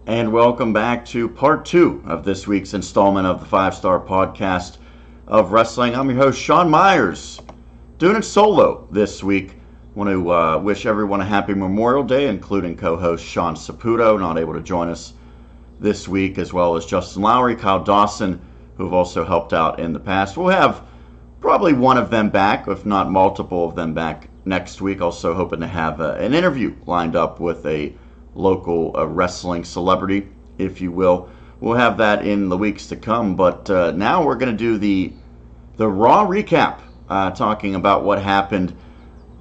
And welcome back to part two of this week's installment of the 5-Star Podcast of Wrestling. I'm your host, Sean Meyers, doing it solo this week. Want to wish everyone a happy Memorial Day, including co-host Sean Saputo, not able to join us this week, as well as Justin Lowry, Kyle Dawson, who have also helped out in the past. We'll have probably one of them back, if not multiple of them back next week. Also hoping to have an interview lined up with a local wrestling celebrity, if you will. We'll have that in the weeks to come, but now we're going to do the Raw recap, talking about what happened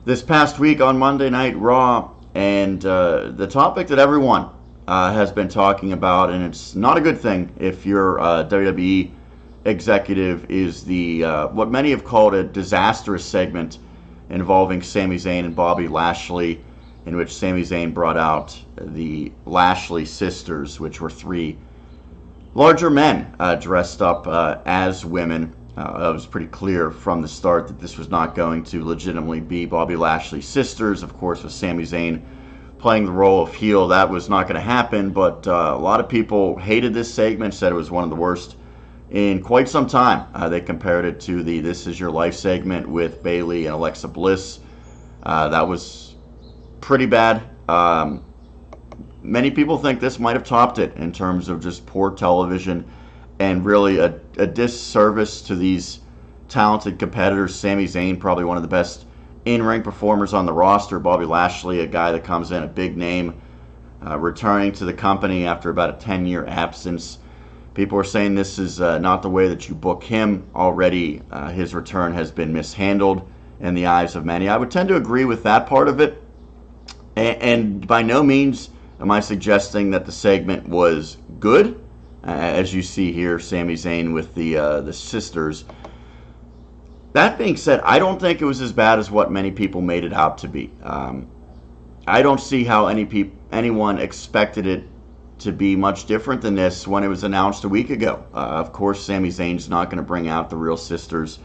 this past week on Monday Night Raw, and the topic that everyone has been talking about, and it's not a good thing if you're a WWE executive, is the what many have called a disastrous segment involving Sami Zayn and Bobby Lashley, in which Sami Zayn brought out the Lashley sisters, which were three larger men dressed up as women. It was pretty clear from the start that this was not going to legitimately be Bobby Lashley's sisters. Of course, with Sami Zayn playing the role of heel, that was not going to happen, but a lot of people hated this segment, said it was one of the worst in quite some time. They compared it to the This Is Your Life segment with Bayley and Alexa Bliss. That was pretty bad. Many people think this might have topped it in terms of just poor television and really a disservice to these talented competitors. Sami Zayn, probably one of the best in-ring performers on the roster. Bobby Lashley, a guy that comes in, a big name, returning to the company after about a 10-year absence. People are saying this is not the way that you book him. Already his return has been mishandled in the eyes of many. I would tend to agree with that part of it. And by no means am I suggesting that the segment was good. As you see here, Sami Zayn with the sisters. That being said, I don't think it was as bad as what many people made it out to be. I don't see how anyone expected it to be much different than this when it was announced a week ago. Of course, Sami Zayn's not going to bring out the real sisters.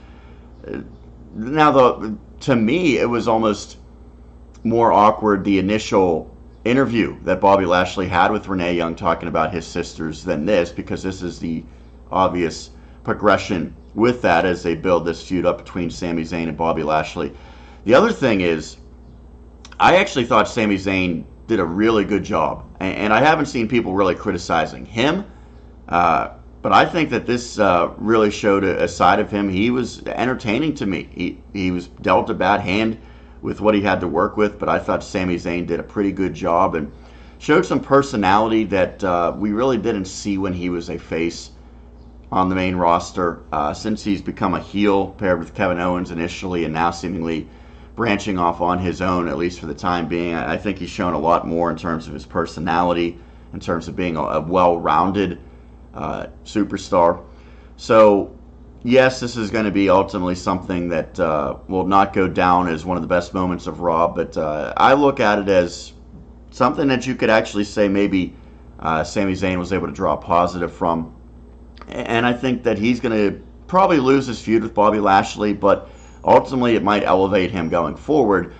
Now, to me, it was almost more awkward, the initial interview that Bobby Lashley had with Renee Young talking about his sisters, than this, because this is the obvious progression with that as they build this feud up between Sami Zayn and Bobby Lashley. The other thing is, I actually thought Sami Zayn did a really good job, and I haven't seen people really criticizing him, but I think that this really showed a side of him. He was entertaining to me. He was dealt a bad hand with what he had to work with, but I thought Sami Zayn did a pretty good job and showed some personality that we really didn't see when he was a face on the main roster. Since he's become a heel, paired with Kevin Owens initially, and now seemingly branching off on his own, at least for the time being, I think he's shown a lot more in terms of his personality, in terms of being a well-rounded superstar. So yes, this is going to be ultimately something that will not go down as one of the best moments of Raw, but I look at it as something that you could actually say maybe Sami Zayn was able to draw a positive from. And I think that he's going to probably lose his feud with Bobby Lashley, but ultimately it might elevate him going forward.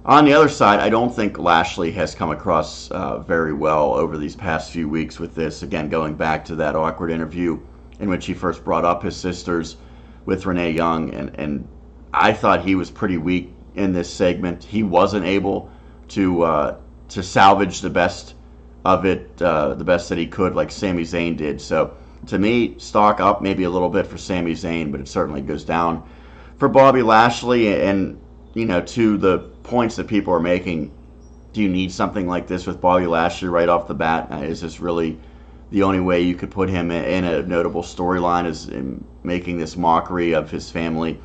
On the other side, I don't think Lashley has come across very well over these past few weeks with this. Again, going back to that awkward interview in which he first brought up his sisters with Renee Young, and I thought he was pretty weak in this segment. He wasn't able to salvage the best of it, the best that he could, like Sami Zayn did. So to me, stock up maybe a little bit for Sami Zayn, but it certainly goes down for Bobby Lashley. And to the points that people are making, do you need something like this with Bobby Lashley right off the bat? Is this really the only way you could put him in a notable storyline, is in making this mockery of his family?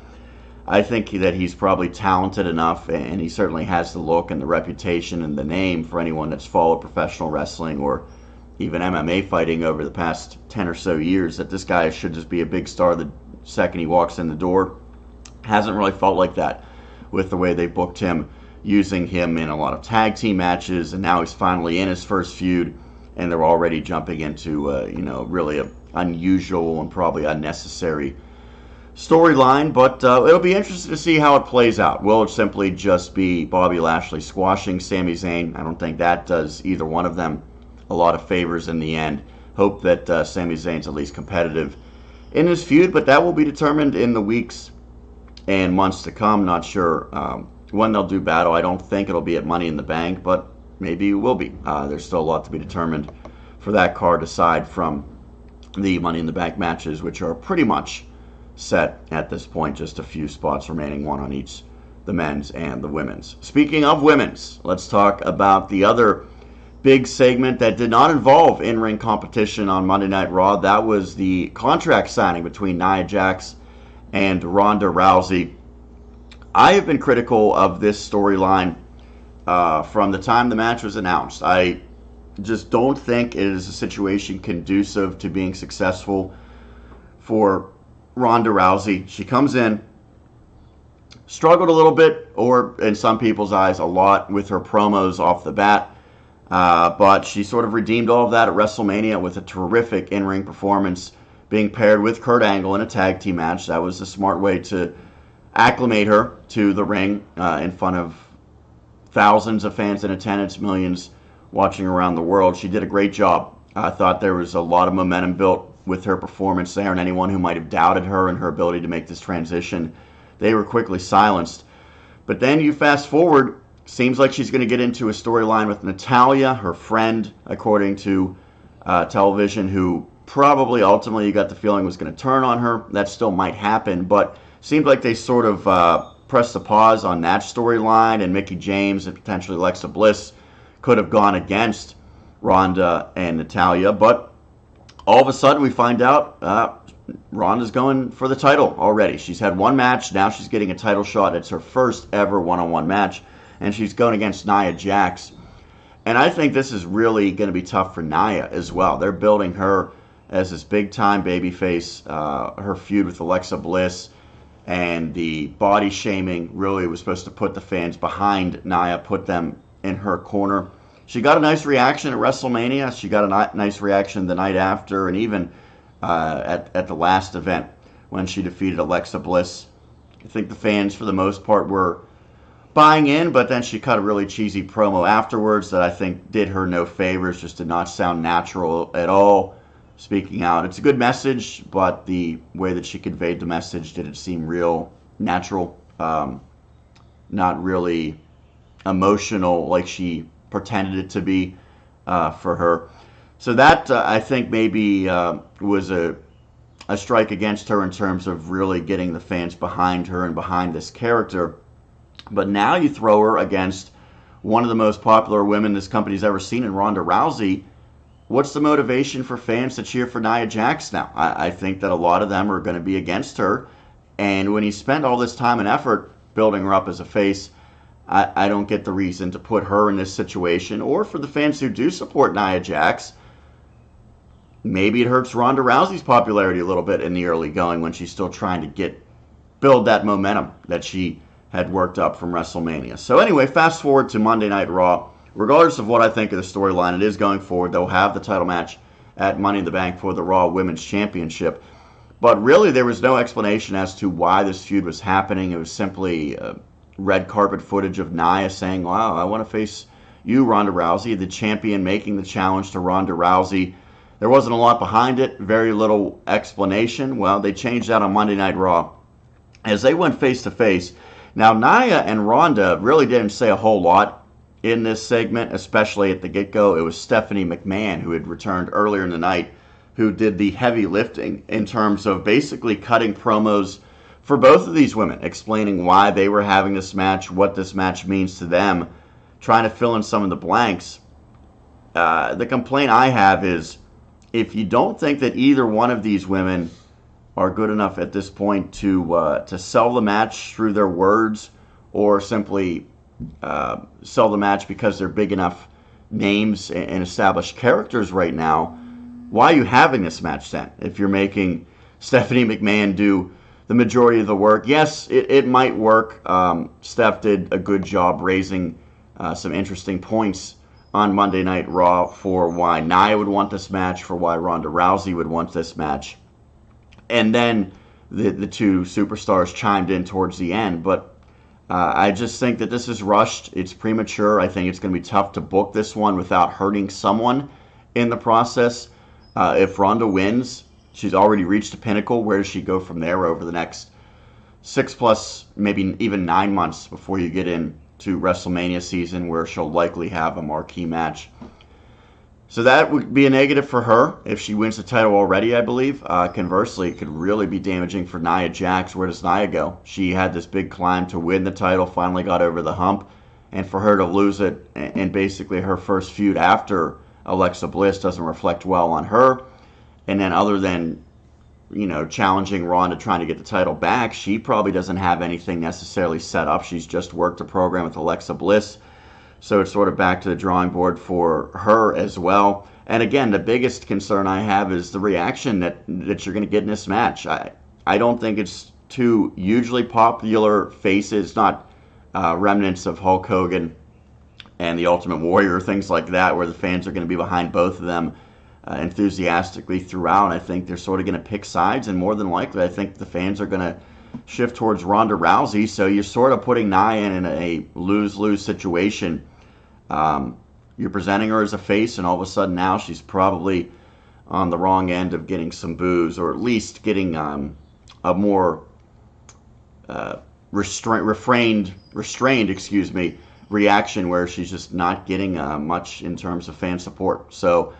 I think that he's probably talented enough, and he certainly has the look and the reputation and the name for anyone that's followed professional wrestling or even MMA fighting over the past 10 or so years, that this guy should just be a big star the second he walks in the door. Hasn't really felt like that with the way they booked him, using him in a lot of tag team matches, and now he's finally in his first feud, and they're already jumping into really an unusual and probably unnecessary storyline. But it'll be interesting to see how it plays out. Will it simply just be Bobby Lashley squashing Sami Zayn? I don't think that does either one of them a lot of favors in the end. Hope that Sami Zayn's at least competitive in this feud, but that will be determined in the weeks and months to come. Not sure when they'll do battle. I don't think it'll be at Money in the Bank, but maybe it will be. There's still a lot to be determined for that card aside from the Money in the Bank matches, which are pretty much set at this point. Just a few spots remaining, one on each, the men's and the women's. Speaking of women's, let's talk about the other big segment that did not involve in-ring competition on Monday Night Raw. That was the contract signing between Nia Jax and Ronda Rousey. I have been critical of this storyline from the time the match was announced. I just don't think it is a situation conducive to being successful for Ronda Rousey. She comes in, struggled a little bit, or in some people's eyes a lot, with her promos off the bat. But she sort of redeemed all of that at WrestleMania with a terrific in-ring performance, being paired with Kurt Angle in a tag team match. That was a smart way to acclimate her to the ring in front of thousands of fans in attendance, millions watching around the world. She did a great job. I thought there was a lot of momentum built with her performance there, and anyone who might have doubted her and her ability to make this transition, they were quickly silenced. But then you fast forward, seems like she's going to get into a storyline with Natalya, her friend, according to television, who probably ultimately you got the feeling was going to turn on her. That still might happen, but seemed like they sort of pressed the pause on that storyline, and Mickie James and potentially Alexa Bliss could have gone against Ronda and Natalya. But all of a sudden we find out Ronda's going for the title already. She's had one match, now she's getting a title shot. It's her first ever one-on-one match, and she's going against Nia Jax. And I think this is really going to be tough for Nia as well. They're building her as this big-time babyface. Her feud with Alexa Bliss and the body shaming really was supposed to put the fans behind Nia, put them in her corner. She got a nice reaction at WrestleMania. She got a nice reaction the night after, and even at the last event when she defeated Alexa Bliss. I think the fans, for the most part, were buying in, but then she cut a really cheesy promo afterwards that I think did her no favors, just did not sound natural at all, speaking out. It's a good message, but the way that she conveyed the message didn't seem real natural, not really emotional like she pretended it to be for her. So that, I think, maybe was a strike against her in terms of really getting the fans behind her and behind this character. But now you throw her against one of the most popular women this company's ever seen in Ronda Rousey. What's the motivation for fans to cheer for Nia Jax now? I think that a lot of them are going to be against her. And when you spend all this time and effort building her up as a face, I don't get the reason to put her in this situation. Or for the fans who do support Nia Jax, maybe it hurts Ronda Rousey's popularity a little bit in the early going when she's still trying to build that momentum that she had worked up from WrestleMania. So anyway, fast forward to Monday Night Raw. Regardless of what I think of the storyline, it is going forward. They'll have the title match at Money in the Bank for the Raw Women's Championship. But really, there was no explanation as to why this feud was happening. It was simply red carpet footage of Nia saying, wow, I want to face you, Ronda Rousey, the champion, making the challenge to Ronda Rousey. There wasn't a lot behind it, very little explanation. Well, they changed that on Monday Night Raw as they went face-to-face. Now, Nia and Ronda really didn't say a whole lot in this segment, especially at the get-go. It was Stephanie McMahon, who had returned earlier in the night, who did the heavy lifting in terms of basically cutting promos for both of these women, explaining why they were having this match, what this match means to them, trying to fill in some of the blanks. The complaint I have is, if you don't think that either one of these women are good enough at this point to sell the match through their words, or simply sell the match because they're big enough names and established characters right now, why are you having this match then? If you're making Stephanie McMahon do the majority of the work, yes, it might work. Steph did a good job raising some interesting points on Monday Night Raw for why Nia would want this match, for why Ronda Rousey would want this match. And then the two superstars chimed in towards the end. But I just think that this is rushed. It's premature. I think it's going to be tough to book this one without hurting someone in the process. If Ronda wins, she's already reached a pinnacle. Where does she go from there over the next 6+, maybe even 9 months before you get into WrestleMania season, where she'll likely have a marquee match? So that would be a negative for her if she wins the title already, I believe. Conversely, it could really be damaging for Nia Jax. Where does Nia go? She had this big climb to win the title, finally got over the hump, and for her to lose it in basically her first feud after Alexa Bliss doesn't reflect well on her. And then other than, challenging Ronda trying to get the title back, she probably doesn't have anything necessarily set up. She's just worked a program with Alexa Bliss. So it's sort of back to the drawing board for her as well. And again, the biggest concern I have is the reaction that you're going to get in this match. I don't think it's two hugely popular faces, not remnants of Hulk Hogan and the Ultimate Warrior, things like that, where the fans are going to be behind both of them enthusiastically throughout. I think they're sort of going to pick sides, and more than likely, I think the fans are going to shift towards Ronda Rousey. So you're sort of putting Nia in a lose-lose situation. You're presenting her as a face, and all of a sudden now she's probably on the wrong end of getting some boos, or at least getting a more restrained, reaction, where she's just not getting much in terms of fan support. So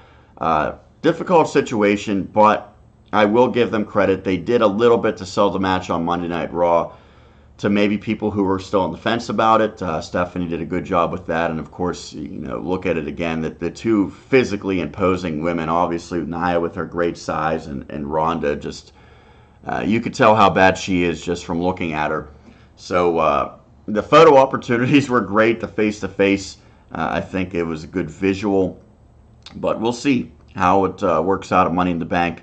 difficult situation, but I will give them credit. They did a little bit to sell the match on Monday Night Raw to maybe people who were still on the fence about it. Stephanie did a good job with that. And of course, look at it again, that the two physically imposing women, obviously Nia with her great size, and Ronda, just you could tell how bad she is just from looking at her. So the photo opportunities were great, the face-to-face. I think it was a good visual. But we'll see how it works out at Money in the Bank.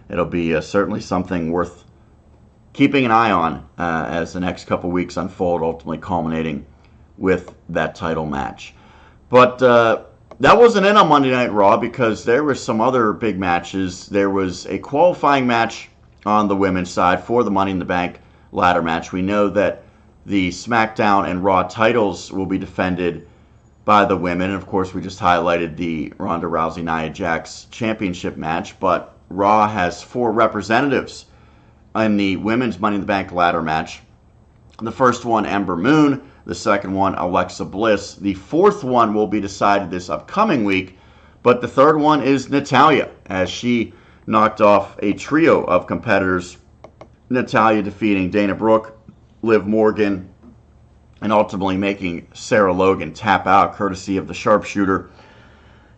It'll be certainly something worth keeping an eye on as the next couple weeks unfold, ultimately culminating with that title match. But that wasn't it on Monday Night Raw, because there were some other big matches. There was a qualifying match on the women's side for the Money in the Bank ladder match. We know that the SmackDown and Raw titles will be defended by the women. And of course, we just highlighted the Ronda Rousey Nia Jax championship match, but Raw has 4 representatives in the women's Money in the Bank ladder match. The first one, Ember Moon. The second one, Alexa Bliss. The fourth one will be decided this upcoming week, but the third one is Natalya, as she knocked off a trio of competitors. Natalya defeating Dana Brooke, Liv Morgan, and ultimately making Sarah Logan tap out courtesy of the sharpshooter.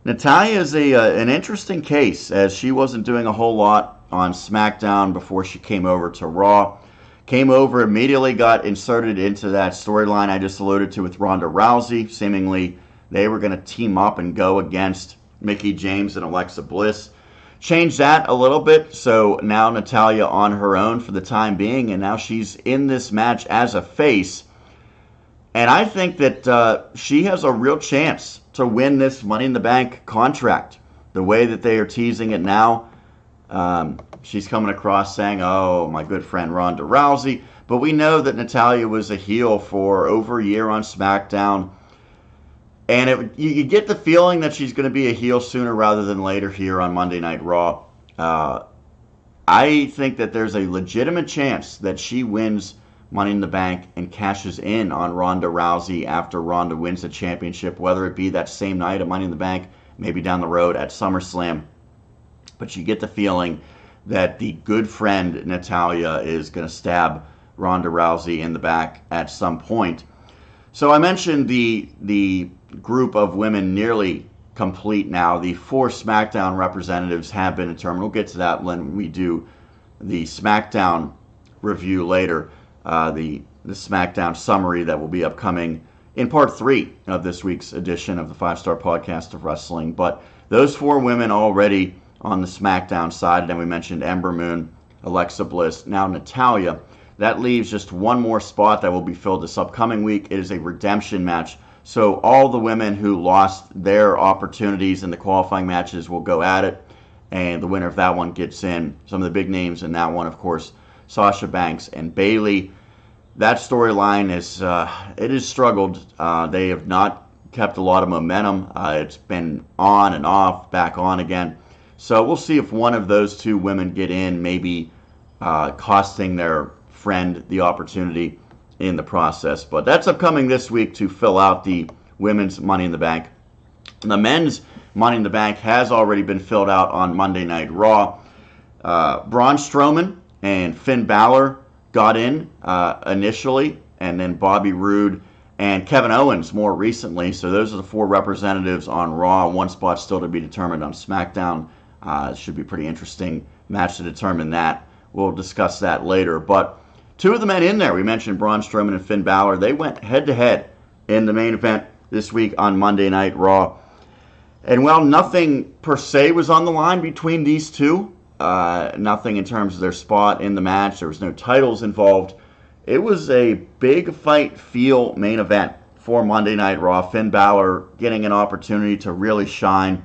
Natalya is an interesting case, as she wasn't doing a whole lot on SmackDown before she came over to Raw. Came over, immediately got inserted into that storyline I just alluded to with Ronda Rousey. Seemingly they were going to team up and go against Mickie James and Alexa Bliss. Changed that a little bit, so now Natalya on her own for the time being, and now she's in this match as a face. And I think that she has a real chance to win this Money in the Bank contract. The way that they are teasing it now, she's coming across saying, oh, my good friend Ronda Rousey. But we know that Natalya was a heel for over a year on SmackDown. And you get the feeling that she's going to be a heel sooner rather than later here on Monday Night Raw. I think that there's a legitimate chance that she wins Money in the Bank and cashes in on Ronda Rousey after Ronda wins the championship, whether it be that same night at Money in the Bank, maybe down the road at SummerSlam. But you get the feeling that the good friend Natalya is going to stab Ronda Rousey in the back at some point. So I mentioned the group of women nearly complete now. The 4 SmackDown representatives have been determined. We'll get to that when we do the SmackDown review later. The SmackDown summary that will be upcoming in part 3 of this week's edition of the 5-Star Podcast of Wrestling. But those 4 women already on the SmackDown side, and then we mentioned Ember Moon, Alexa Bliss, now Natalya. That leaves just one more spot that will be filled this upcoming week. It is a redemption match. So all the women who lost their opportunities in the qualifying matches will go at it, and the winner of that one gets in. Some of the big names in that one, of course, Sasha Banks and Bayley. That storyline is it has struggled. They have not kept a lot of momentum. It's been on and off, back on again. So we'll see if one of those two women get in, maybe costing their friend the opportunity in the process. But that's upcoming this week to fill out the women's Money in the Bank. The men's Money in the Bank has already been filled out on Monday Night Raw. Braun Strowman and Finn Balor got in initially, and then Bobby Roode and Kevin Owens more recently. So those are the four representatives on Raw. One spot still to be determined on SmackDown. It should be a pretty interesting match to determine that. We'll discuss that later. But two of the men in there, we mentioned Braun Strowman and Finn Balor, they went head-to-head in the main event this week on Monday Night Raw. And while nothing per se was on the line between these two, nothing in terms of their spot in the match, there was no titles involved, it was a big fight feel main event for Monday Night Raw. Finn Balor getting an opportunity to really shine,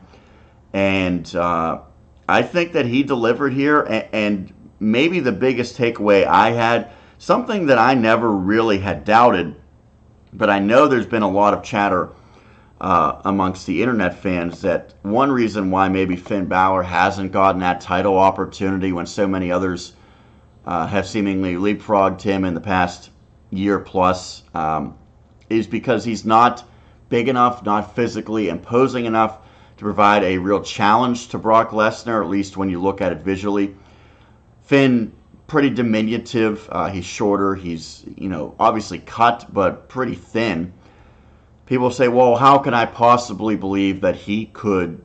and I think that he delivered here. And maybe the biggest takeaway I had, something that I never really had doubted, but I know there's been a lot of chatter amongst the internet fans that one reason why maybe Finn Balor hasn't gotten that title opportunity when so many others have seemingly leapfrogged him in the past year plus is because he's not big enough, not physically imposing enough to provide a real challenge to Brock Lesnar, at least when you look at it visually. Finn, pretty diminutive. He's shorter. He's, obviously cut, but pretty thin. People say, well, how can I possibly believe that he could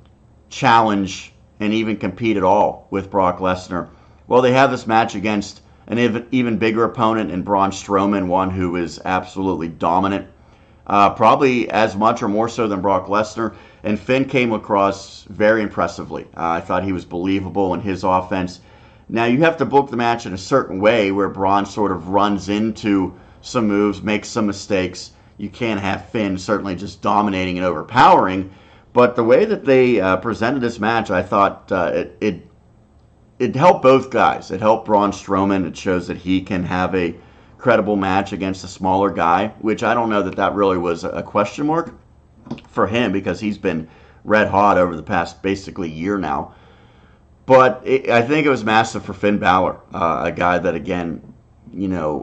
challenge and even compete at all with Brock Lesnar? Well, they have this match against an even bigger opponent in Braun Strowman, one who is absolutely dominant, probably as much or more so than Brock Lesnar. And Finn came across very impressively. I thought he was believable in his offense. Now, you have to book the match in a certain way where Braun sort of runs into some moves, makes some mistakes. You can't have Finn certainly just dominating and overpowering. But the way that they presented this match, I thought it helped both guys. It helped Braun Strowman. It shows that he can have a credible match against a smaller guy, which I don't know that really was a question mark for him because he's been red hot over the past basically year now. But I think it was massive for Finn Balor, a guy that, again,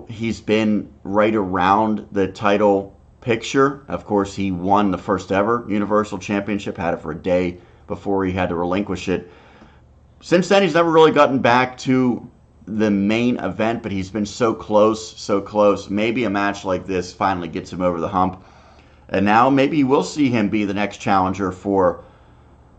he's been right around the title picture. Of course, he won the first ever Universal Championship, had it for a day before he had to relinquish it. Since then, he's never really gotten back to the main event, but he's been so close, so close. Maybe a match like this finally gets him over the hump. And now maybe we'll see him be the next challenger for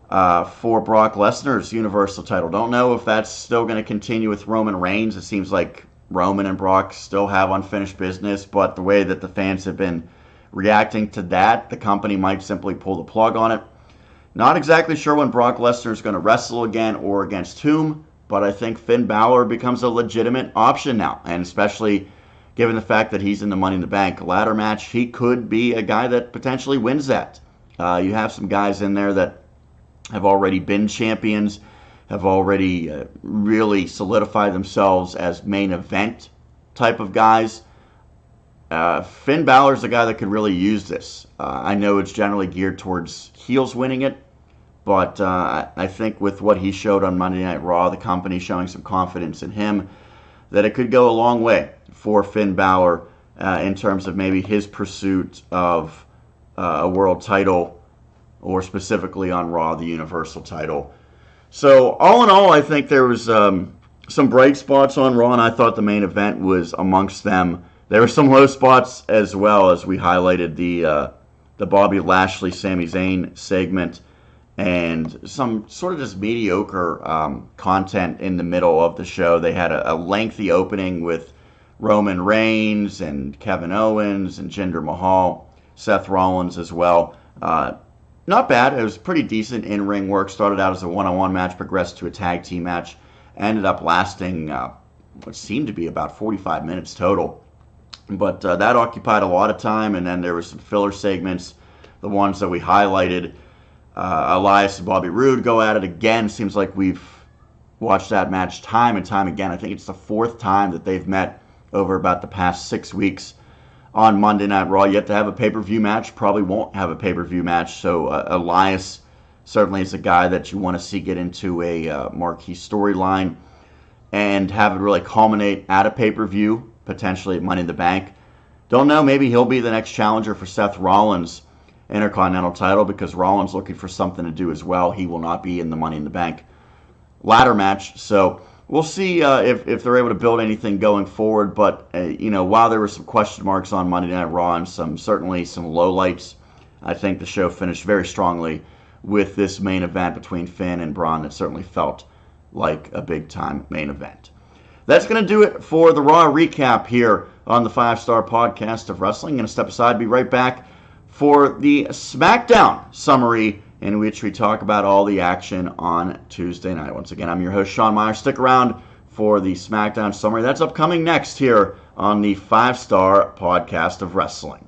Brock Lesnar's Universal title. Don't know if that's still going to continue with Roman Reigns. It seems like Roman and Brock still have unfinished business, but the way that the fans have been reacting to that, the company might simply pull the plug on it. Not exactly sure when Brock Lesnar is going to wrestle again or against whom, but I think Finn Balor becomes a legitimate option now, and especially given the fact that he's in the Money in the Bank ladder match, he could be a guy that potentially wins that. You have some guys in there that have already been champions, have already really solidified themselves as main event type of guys. Finn Balor's a guy that could really use this. I know it's generally geared towards heels winning it, but I think with what he showed on Monday Night Raw, the company showing some confidence in him, that it could go a long way for Finn Balor in terms of maybe his pursuit of a world title, or specifically on Raw, the Universal title. So all in all, I think there was some bright spots on Raw, and I thought the main event was amongst them. There were some low spots as well, as we highlighted the Bobby Lashley, Sami Zayn segment, and some sort of just mediocre content in the middle of the show. They had a lengthy opening with Roman Reigns and Kevin Owens and Jinder Mahal, Seth Rollins as well. Not bad. It was pretty decent in-ring work. Started out as a one-on-one match, progressed to a tag team match, ended up lasting what seemed to be about 45 minutes total. But that occupied a lot of time, and then there were some filler segments, the ones that we highlighted. Elias and Bobby Roode go at it again. Seems like we've watched that match time and time again. I think it's the fourth time that they've met over about the past 6 weeks on Monday Night Raw. Yet to have a pay-per-view match, probably won't have a pay-per-view match. So Elias certainly is a guy that you want to see get into a marquee storyline and have it really culminate at a pay-per-view, potentially at Money in the Bank. Don't know, maybe he'll be the next challenger for Seth Rollins' Intercontinental title, because Rollins looking for something to do as well. He will not be in the Money in the Bank ladder match. So we'll see if they're able to build anything going forward. But, while there were some question marks on Monday Night Raw and certainly some lowlights, I think the show finished very strongly with this main event between Finn and Braun that certainly felt like a big-time main event. That's going to do it for the Raw recap here on the 5-Star Podcast of Wrestling. I'm going to step aside, be right back for the SmackDown summary, in which we talk about all the action on Tuesday night. Once again, I'm your host, Sean Meyers. Stick around for the SmackDown summary. That's upcoming next here on the 5-Star Podcast of Wrestling.